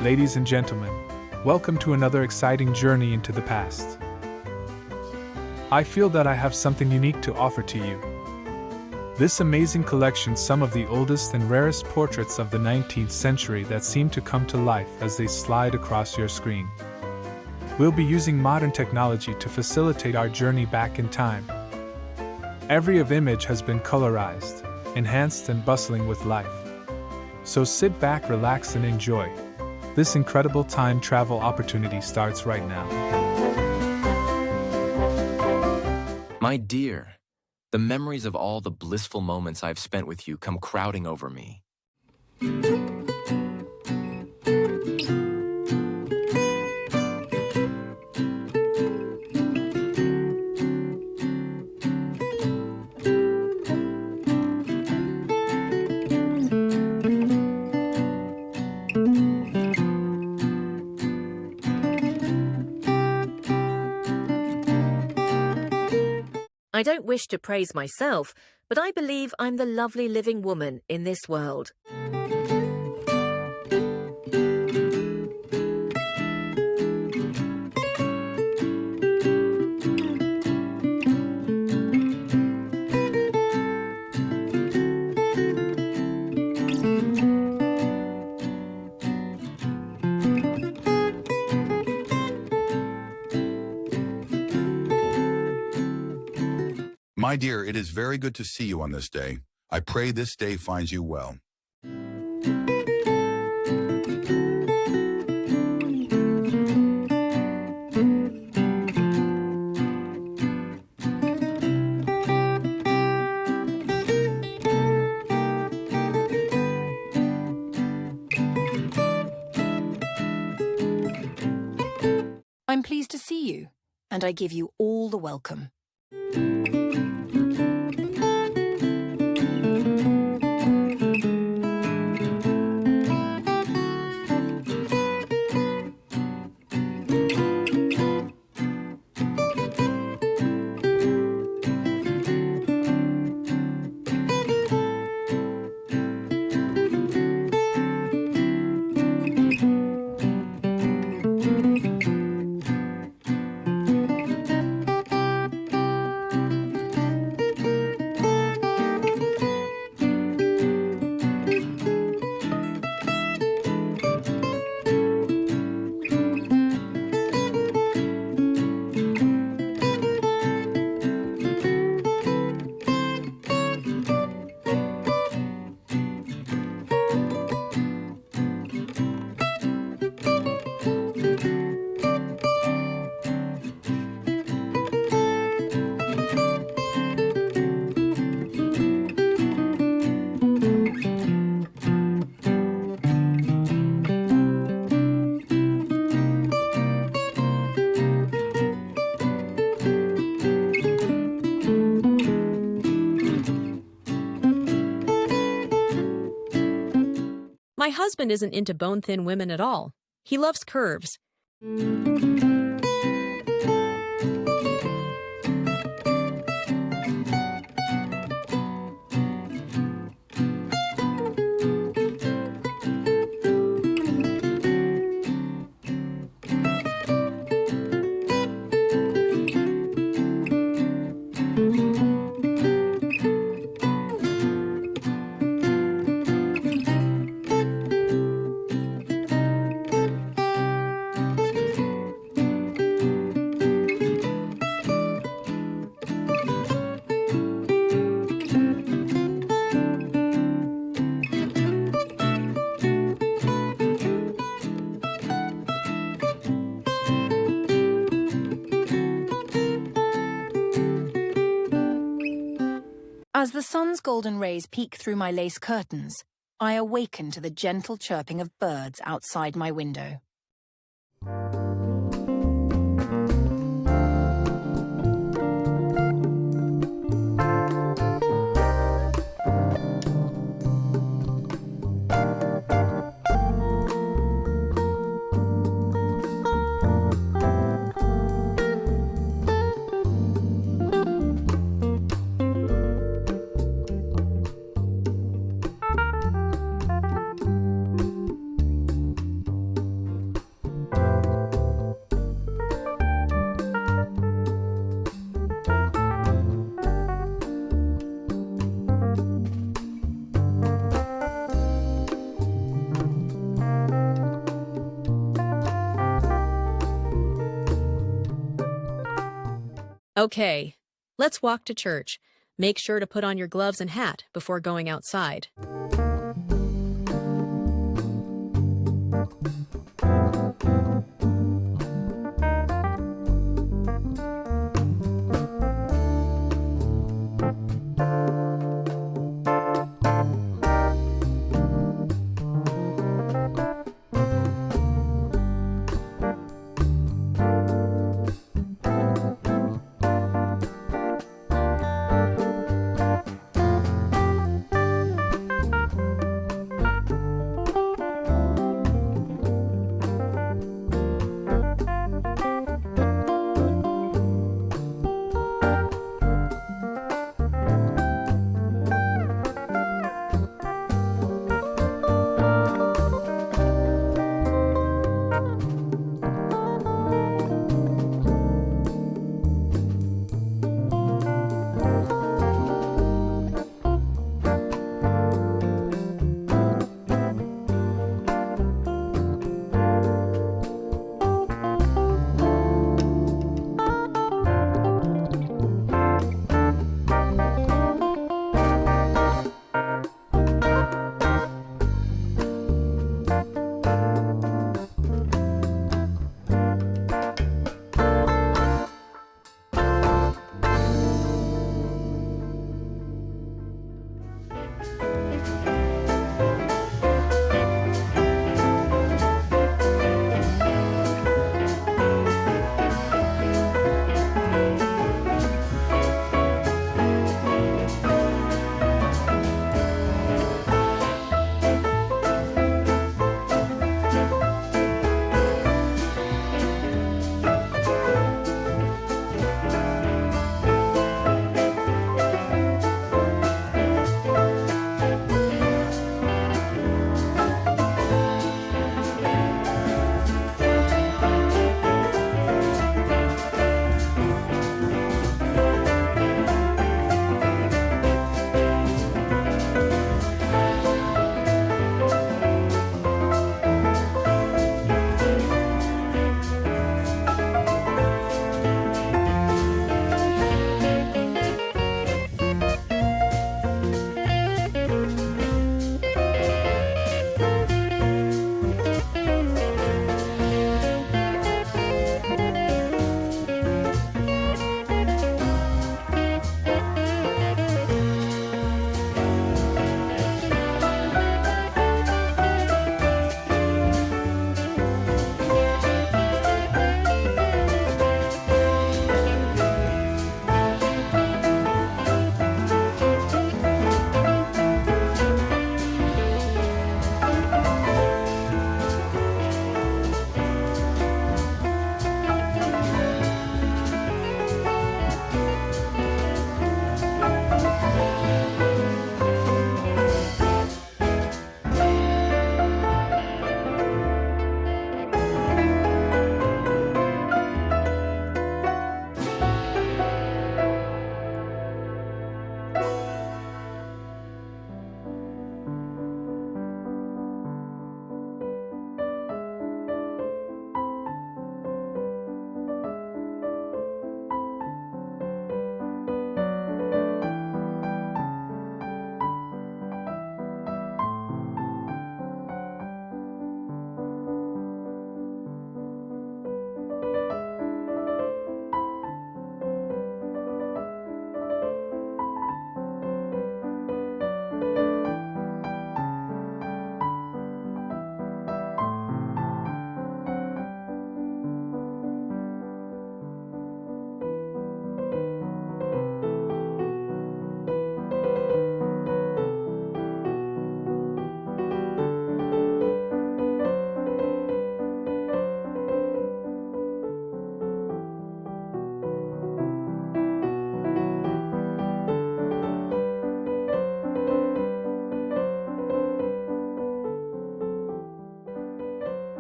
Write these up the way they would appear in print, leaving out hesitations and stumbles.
Ladies and gentlemen, welcome to another exciting journey into the past. I feel that I have something unique to offer to you. This amazing collection, some of the oldest and rarest portraits of the 19th century that seem to come to life as they slide across your screen. We'll be using modern technology to facilitate our journey back in time. Every image has been colorized, enhanced and bustling with life. So sit back, relax and enjoy. This incredible time travel opportunity starts right now. My dear, the memories of all the blissful moments I've spent with you come crowding over me. I don't wish to praise myself, but I believe I'm the lovely living woman in this world. My dear, it is very good to see you on this day. I pray this day finds you well. I'm pleased to see you, and I give you all the welcome. My husband isn't into bone-thin women at all. He loves curves. As the sun's golden rays peek through my lace curtains, I awaken to the gentle chirping of birds outside my window. Okay, let's walk to church. Make sure to put on your gloves and hat before going outside.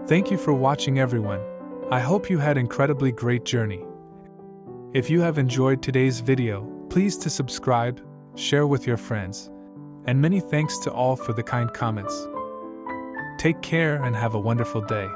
Thank you for watching, everyone. I hope you had an incredibly great journey. If you have enjoyed today's video, please to subscribe, share with your friends, and many thanks to all for the kind comments. Take care and have a wonderful day.